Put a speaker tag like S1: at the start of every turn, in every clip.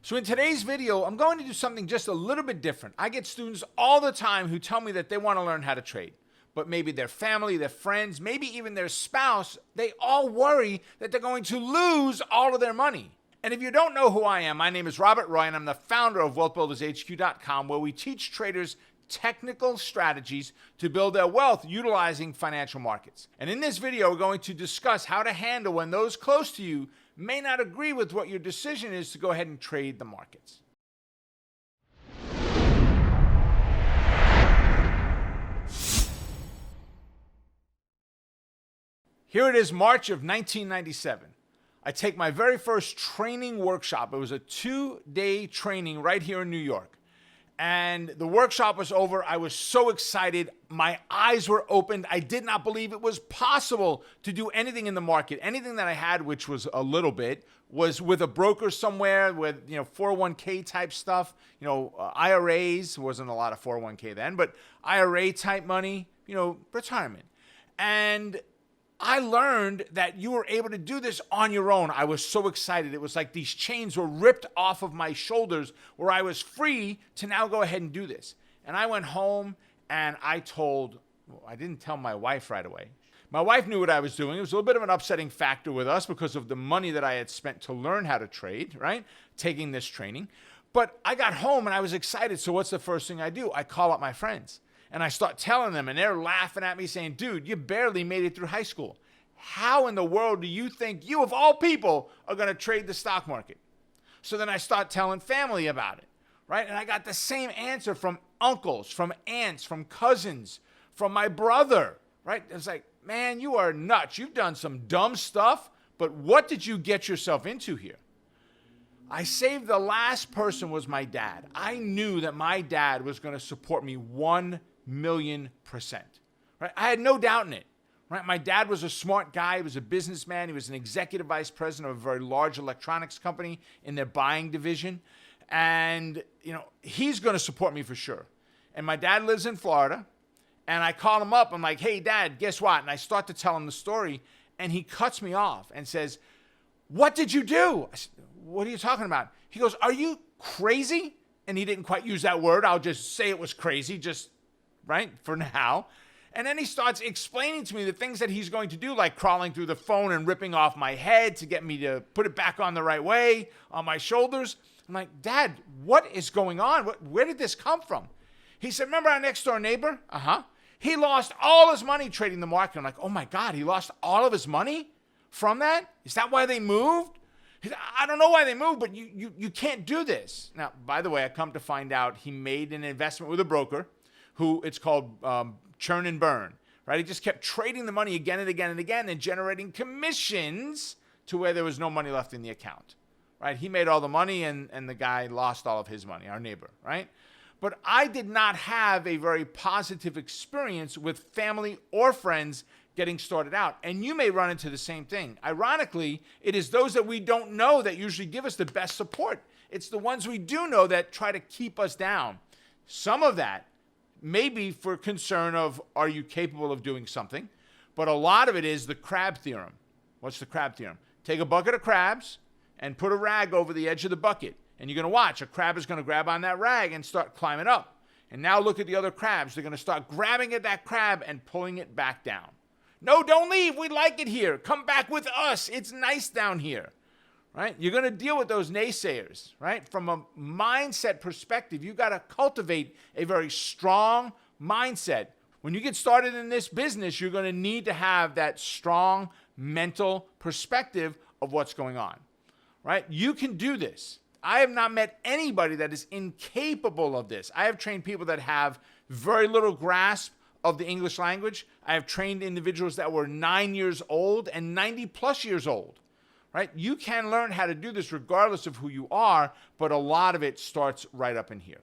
S1: So in today's video, I'm going to do something just a little bit different. I get students all the time who tell me that they want to learn how to trade, but maybe their family, their friends, maybe even their spouse, they all worry that they're going to lose all of their money. And if you don't know who I am, my name is Robert Roy, and I'm the founder of WealthBuildersHQ.com, where we teach traders technical strategies to build their wealth utilizing financial markets. And in this video, we're going to discuss how to handle when those close to you may not agree with what your decision is to go ahead and trade the markets. Here it is, March of 1997. I take my very first training workshop. It was a 2-day training right here in New York. And the workshop was over. I was so excited. My eyes were opened. I did not believe it was possible to do anything in the market. Anything that I had, which was a little bit, was with a broker somewhere with, 401k type stuff, IRAs. Wasn't a lot of 401k then, but IRA type money, retirement. And I learned that you were able to do this on your own. I was so excited. It was like these chains were ripped off of my shoulders where I was free to now go ahead and do this. And I went home and I didn't tell my wife right away. My wife knew what I was doing. It was a little bit of an upsetting factor with us because of the money that I had spent to learn how to trade, right? Taking this training. But I got home and I was excited. So what's the first thing I do? I call up my friends. And I start telling them, and they're laughing at me saying, dude, you barely made it through high school. How in the world do you think you, of all people, are going to trade the stock market? So then I start telling family about it, right? And I got the same answer from uncles, from aunts, from cousins, from my brother, right? It's like, man, you are nuts. You've done some dumb stuff, but what did you get yourself into here? I saved the last person was my dad. I knew that my dad was going to support me 1,000,000%, right? I had no doubt in it, right? My dad was a smart guy. He was a businessman. He was an executive vice president of a very large electronics company in their buying division. And, he's going to support me for sure. And my dad lives in Florida. And I call him up. I'm like, hey, Dad, guess what? And I start to tell him the story. And he cuts me off and says, what did you do? I said, what are you talking about? He goes, are you crazy? And he didn't quite use that word. I'll just say it was crazy, just right for now. And then he starts explaining to me the things that he's going to do, like crawling through the phone and ripping off my head to get me to put it back on the right way on my shoulders. I'm like, Dad, what is going on? Where did this come from? He said, remember our next door neighbor? Uh-huh. He lost all his money trading the market. I'm like, oh my God, he lost all of his money from that? Is that why they moved? He said, I don't know why they moved, but you can't do this. Now, by the way, I come to find out he made an investment with a broker who it's called churn and burn, right? He just kept trading the money again and again and again and generating commissions to where there was no money left in the account, right? He made all the money and the guy lost all of his money, our neighbor, right? But I did not have a very positive experience with family or friends getting started out. And you may run into the same thing. Ironically, it is those that we don't know that usually give us the best support. It's the ones we do know that try to keep us down. Some of that may be for concern of, are you capable of doing something? But a lot of it is the crab theorem. What's the crab theorem? Take a bucket of crabs and put a rag over the edge of the bucket. And you're going to watch. A crab is going to grab on that rag and start climbing up. And now look at the other crabs. They're going to start grabbing at that crab and pulling it back down. No, don't leave. We like it here. Come back with us. It's nice down here, right? You're going to deal with those naysayers, right? From a mindset perspective, you got to cultivate a very strong mindset. When you get started in this business, you're going to need to have that strong mental perspective of what's going on, right? You can do this. I have not met anybody that is incapable of this. I have trained people that have very little grasp of the English language. I have trained individuals that were 9 years old and 90 plus years old, right? You can learn how to do this regardless of who you are, but a lot of it starts right up in here.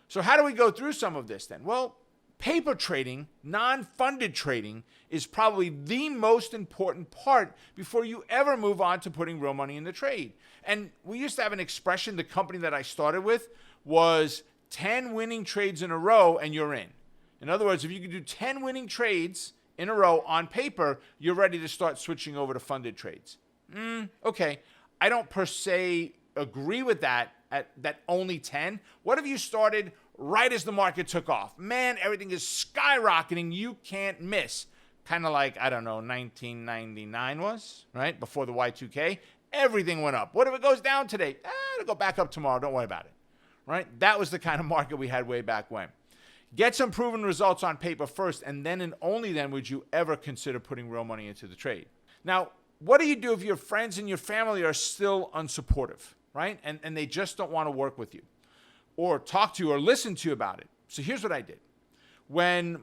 S1: So how do we go through some of this then? Well, paper trading, non-funded trading, is probably the most important part before you ever move on to putting real money in the trade. And we used to have an expression, the company that I started with was 10 winning trades in a row and you're in. In other words, if you can do 10 winning trades in a row on paper, you're ready to start switching over to funded trades. Okay, I don't per se agree with that at that only 10? What if you started right as the market took off? Man, everything is skyrocketing. You can't miss. Kind of like, I don't know, 1999 was, right? Before the Y2K. Everything went up. What if it goes down today? It'll go back up tomorrow. Don't worry about it, right? That was the kind of market we had way back when. Get some proven results on paper first, and then and only then would you ever consider putting real money into the trade. Now, what do you do if your friends and your family are still unsupportive, right? And they just don't want to work with you or talk to you or listen to you about it. So here's what I did. When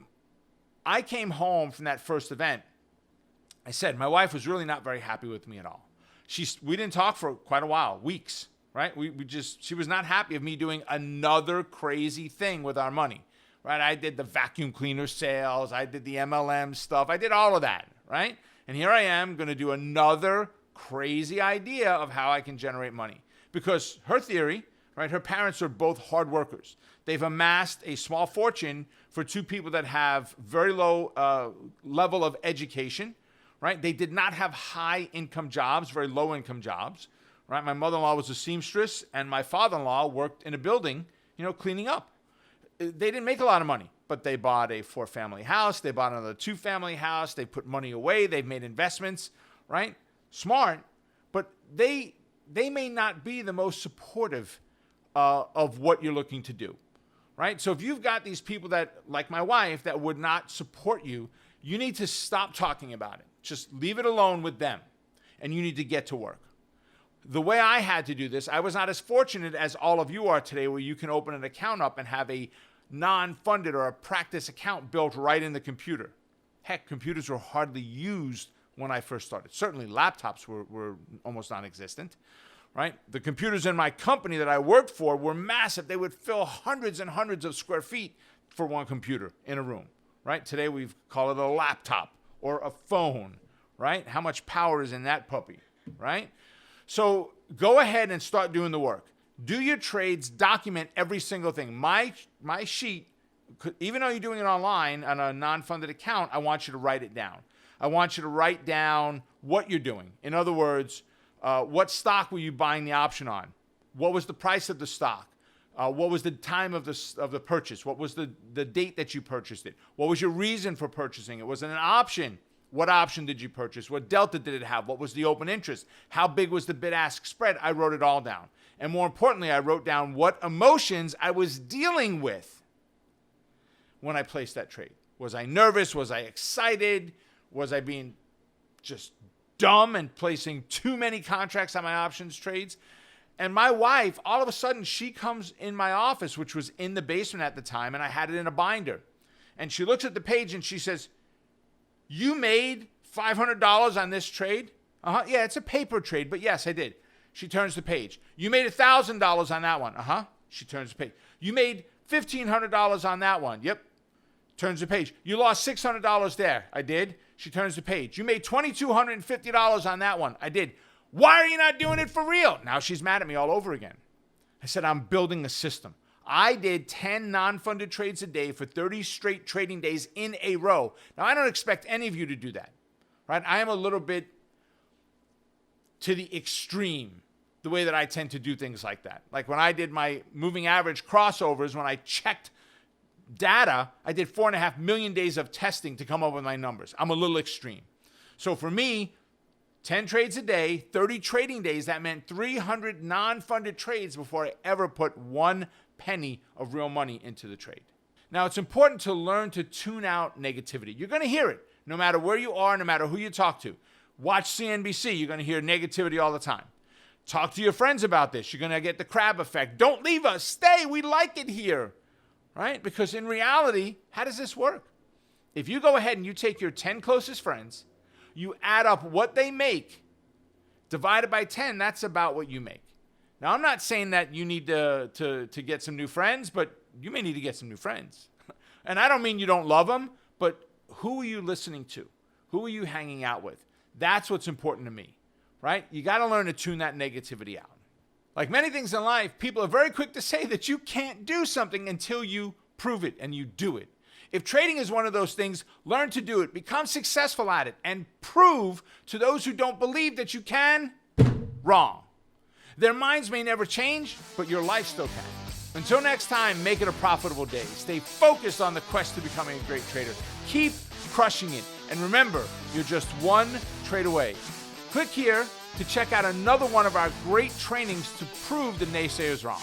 S1: I came home from that first event, I said my wife was really not very happy with me at all. We didn't talk for quite a while, weeks, right? She was not happy of me doing another crazy thing with our money, right? I did the vacuum cleaner sales. I did the MLM stuff. I did all of that, right? And here I am going to do another crazy idea of how I can generate money. Because her theory, right, her parents are both hard workers. They've amassed a small fortune for two people that have very low level of education, right? They did not have high income jobs, very low income jobs, right? My mother-in-law was a seamstress and my father-in-law worked in a building, cleaning up. They didn't make a lot of money, but they bought a 4-family house. They bought another 2-family house. They put money away. They've made investments, right? Smart, but they may not be the most supportive of what you're looking to do, right? So if you've got these people that, like my wife, that would not support you, you need to stop talking about it. Just leave it alone with them, and you need to get to work. The way I had to do this, I was not as fortunate as all of you are today, where you can open an account up and have a non-funded or a practice account built right in the computer. Heck, computers were hardly used when I first started. Certainly laptops were almost non-existent, right? The computers in my company that I worked for were massive. They would fill hundreds and hundreds of square feet for one computer in a room, right? Today we call it a laptop or a phone, right? How much power is in that puppy, right? So go ahead and start doing the work. Do your trades, document every single thing. My sheet, even though you're doing it online on a non-funded account, I want you to write it down. I want you to write down what you're doing. In other words, what stock were you buying the option on? What was the price of the stock? What was the time of the purchase? What was the date that you purchased it? What was your reason for purchasing it? Was it an option? What option did you purchase? What delta did it have? What was the open interest? How big was the bid-ask spread? I wrote it all down. And more importantly, I wrote down what emotions I was dealing with when I placed that trade. Was I nervous? Was I excited? Was I being just dumb and placing too many contracts on my options trades? And my wife, all of a sudden, she comes in my office, which was in the basement at the time, and I had it in a binder. And she looks at the page and she says, "You made $500 on this trade?" Yeah, it's a paper trade, but yes, I did. She turns the page. "You made $1,000 on that one?" She turns the page. "You made $1,500 on that one?" Yep. Turns the page. "You lost $600 there?" I did. She turns the page. "You made $2,250 on that one?" I did. "Why are you not doing it for real?" Now she's mad at me all over again. I said, I'm building a system. I did 10 non-funded trades a day for 30 straight trading days in a row. Now, I don't expect any of you to do that, right? I am a little bit to the extreme, the way that I tend to do things like that. Like when I did my moving average crossovers, when I checked data, I did 4.5 million days of testing to come up with my numbers. I'm a little extreme. So for me, 10 trades a day, 30 trading days, that meant 300 non-funded trades before I ever put 1 penny of real money into the trade. Now, it's important to learn to tune out negativity. You're going to hear it no matter where you are, no matter who you talk to. Watch CNBC. You're going to hear negativity all the time. Talk to your friends about this. You're going to get the crab effect. Don't leave us. Stay. We like it here, right? Because in reality, how does this work? If you go ahead and you take your 10 closest friends, you add up what they make, divided by 10, that's about what you make. Now, I'm not saying that you need to get some new friends, but you may need to get some new friends. And I don't mean you don't love them, but who are you listening to? Who are you hanging out with? That's what's important to me, right? You got to learn to tune that negativity out. Like many things in life, people are very quick to say that you can't do something until you prove it and you do it. If trading is one of those things, learn to do it, become successful at it, and prove to those who don't believe that you can, wrong. Their minds may never change, but your life still can. Until next time, make it a profitable day. Stay focused on the quest to becoming a great trader. Keep crushing it. And remember, you're just one trade away. Click here to check out another one of our great trainings to prove the naysayers wrong.